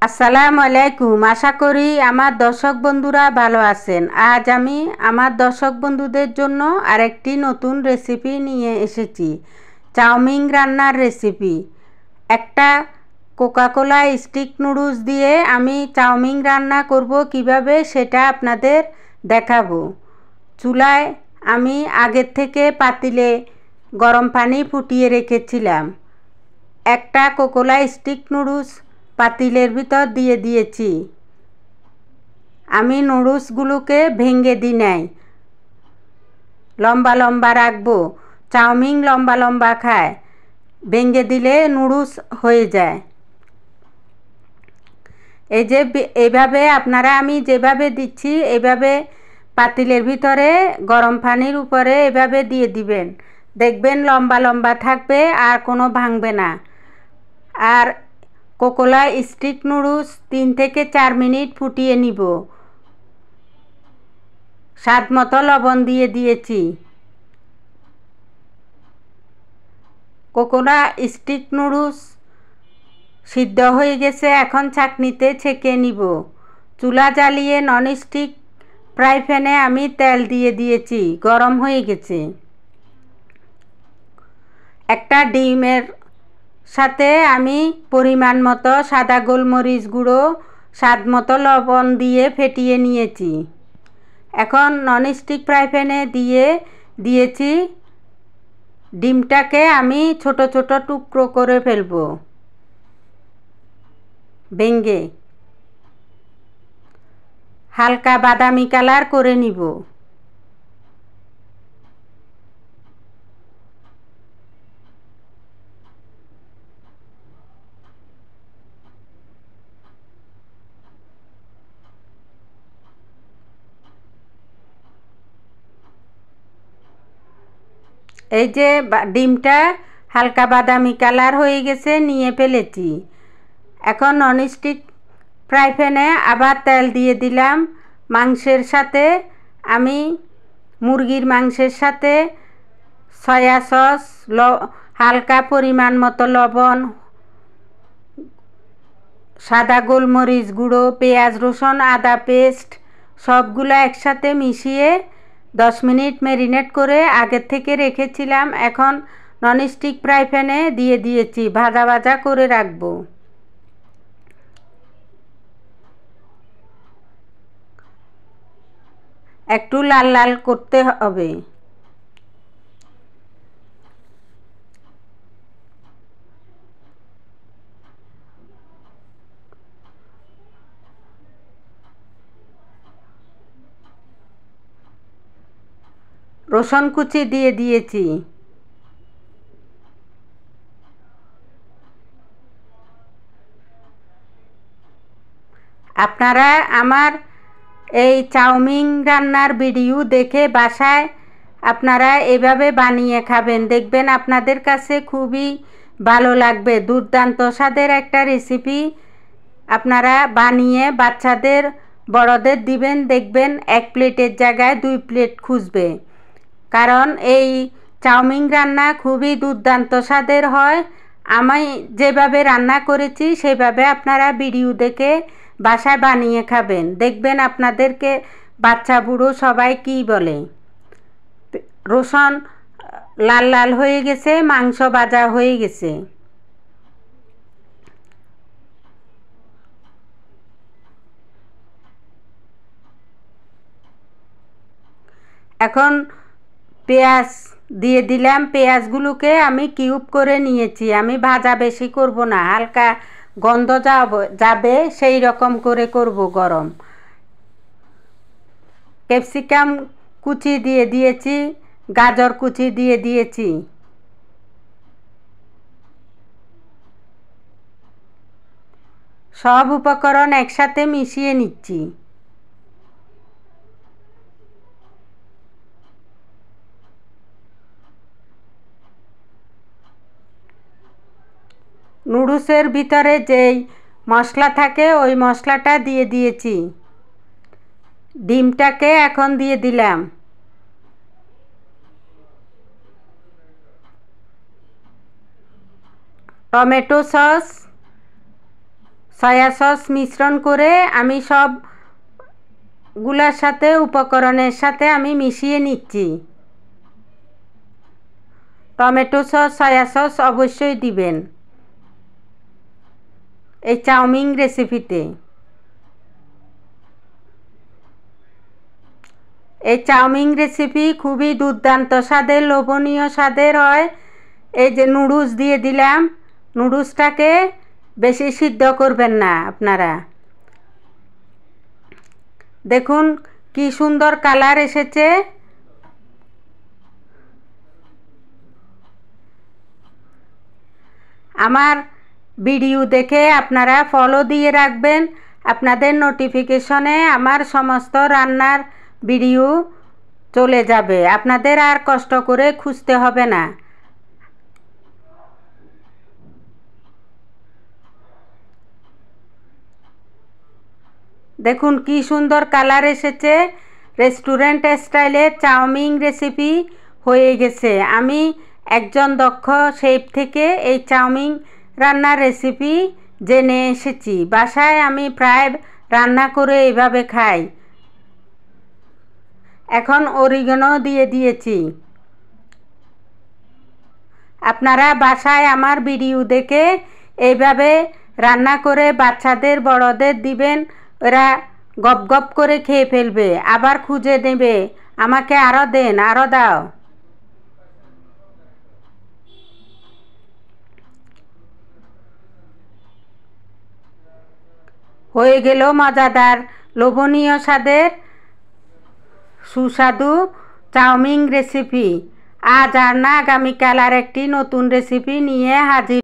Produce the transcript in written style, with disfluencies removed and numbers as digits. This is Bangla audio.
আসসালামু আলাইকুম। আশা করি আমার দর্শক বন্ধুরা ভালো আছেন। আজ আমি আমার দর্শক বন্ধুদের জন্য আরেকটি নতুন রেসিপি নিয়ে এসেছি, চাউমিন রান্নার রেসিপি। একটা কোকাকোলা স্টিক নুডলস দিয়ে আমি চাউমিন রান্না করব কিভাবে সেটা আপনাদের দেখাবো। চুলায় আমি আগের থেকে পাতিলে গরম পানি ফুটিয়ে রেখেছিলাম। একটা কোকাকোলা স্টিক নুডলস পাতিলের ভিতর দিয়ে দিয়েছি। আমি নুডলসগুলোকে ভেঙে দিই নাই, লম্বা লম্বা রাখবো। চাউমিন লম্বা লম্বা খায়, ভেঙে দিলে নুডলস হয়ে যায়। এই যে এভাবে আপনারা আমি যেভাবে দিচ্ছি এভাবে পাতিলের ভিতরে গরম পানির উপরে এভাবে দিয়ে দিবেন। দেখবেন লম্বা লম্বা থাকবে আর কোনো ভাঙবে না। আর কোকাকোলা স্টিক নুডলস 3 থেকে 4 মিনিট ফুটিয়ে নিব। স্বাদ মতো লবণ দিয়ে দিয়েছি। কোকাকোলা স্টিক নুডলস সিদ্ধ হয়ে গেছে, এখন ছাঁকনিতে ছেঁকে নিব। চুলা জ্বালিয়ে ননস্টিক ফ্রাই প্যানে আমি তেল দিয়ে দিয়েছি, গরম হয়ে গেছে। একটা ডিমের সাথে আমি পরিমাণ মতো সাদা গোলমরিচ গুঁড়ো, স্বাদ মতো লবণ দিয়ে ফেটিয়ে নিয়েছি। এখন ননস্টিক ফ্রাই প্যানে দিয়ে দিয়েছি। ডিমটাকে আমি ছোট ছোট টুকরো করে ফেলবো, ভেঙে হালকা বাদামি কালার করে নিব। এই যে ডিমটা হালকা বাদামি কালার হয়ে গেছে, নিয়ে ফেলেছি। এখন ননস্টিক ফ্রাই প্যানে আবার তেল দিয়ে দিলাম। মাংসের সাথে আমি মুরগির মাংসের সাথে সয়া সস, হালকা পরিমাণ মতো লবণ, সাদা গোলমরিচ গুঁড়ো, পেঁয়াজ রসুন আদা পেস্ট সবগুলো একসাথে মিশিয়ে 10 মিনিট ম্যারিনেট করে আগের থেকে রেখেছিলাম। এখন ননস্টিক ফ্রাই প্যানে দিয়ে দিয়েছি, ভাজা ভাজা করে রাখবো। একটু লাল লাল করতে হবে। রসুন কুচি দিয়ে দিয়েছি। আপনারা আমার এই চাউমিন রান্নার ভিডিও দেখে বাসায় আপনারা এভাবে বানিয়ে খাবেন, দেখবেন আপনাদের কাছে খুবই ভালো লাগবে। দুর্দান্ত স্বাদের একটা রেসিপি। আপনারা বানিয়ে বাচ্চাদের বড়দের দিবেন, দেখবেন 1 প্লেটের জায়গায় 2 প্লেট খুঁজবে। কারণ এই চাউমিন রান্না খুবই দুর্দান্ত স্বাদের হয়। আমি যেভাবে রান্না করেছি সেভাবে আপনারা ভিডিও দেখে বাসায় বানিয়ে খাবেন, দেখবেন আপনাদেরকে বাচ্চা বুড়ো সবাই কী বলে। রসুন লাল লাল হয়ে গেছে, মাংস ভাজা হয়ে গেছে। এখন পেঁয়াজ দিয়ে দিলাম। পেঁয়াজগুলোকে আমি কিউব করে নিয়েছি। আমি ভাজা বেশি করব না, হালকা গন্ধ যাবে সেই রকম করে করব গরম। ক্যাপসিকাম কুচি দিয়ে দিয়েছি, গাজর কুচি দিয়ে দিয়েছি। সব উপকরণ একসাথে মিশিয়ে নিচ্ছি। নুডলসের ভিতরে যেই মশলা থাকে ওই মশলাটা দিয়ে দিয়েছি। ডিমটাকে এখন দিয়ে দিলাম। টমেটো সস, সয়া সস মিশ্রণ করে আমি সবগুলোর সাথে উপকরণের সাথে আমি মিশিয়ে নিচ্ছি। টমেটো সস সয়া সস অবশ্যই দিবেন এই চাউমিন রেসিপিতে। এই চাউমিন রেসিপি খুবই দুর্দান্ত স্বাদের, লোভনীয় স্বাদের হয়। এই যে নুডলস দিয়ে দিলাম, নুডলসটাকে বেশি সিদ্ধ করবেন না আপনারা। দেখুন কি সুন্দর কালার এসেছে। আমার ভিডিও দেখে আপনারা ফলো দিয়ে রাখবেন, আপনাদের নোটিফিকেশনে আমার সমস্ত রান্নার ভিডিও চলে যাবে, আপনাদের আর কষ্ট করে খুঁজতে হবে না। দেখুন কি সুন্দর কালার এসেছে। রেস্টুরেন্ট স্টাইলে চাউমিন রেসিপি হয়ে গেছে। আমি একজন দক্ষ শেফ থেকে এই চাউমিন রান্নার রেসিপি জেনে এসেছি। বাসায় আমি প্রায় রান্না করে এভাবে খাই। এখন অরিগানো দিয়ে দিয়েছি। আপনারা বাসায় আমার ভিডিও দেখে এইভাবে রান্না করে বাচ্চাদের বড়দের দিবেন, ওরা গপ গপ করে খেয়ে ফেলবে, আবার খুঁজে নেবে আমাকে আরও দেন, আরও দাও। হয়ে গেল মজাদার, লোভনীয় স্বাদের সুস্বাদু চাউমিন রেসিপি। আজ আর না, আগামীকাল আর একটি নতুন রেসিপি নিয়ে হাজির।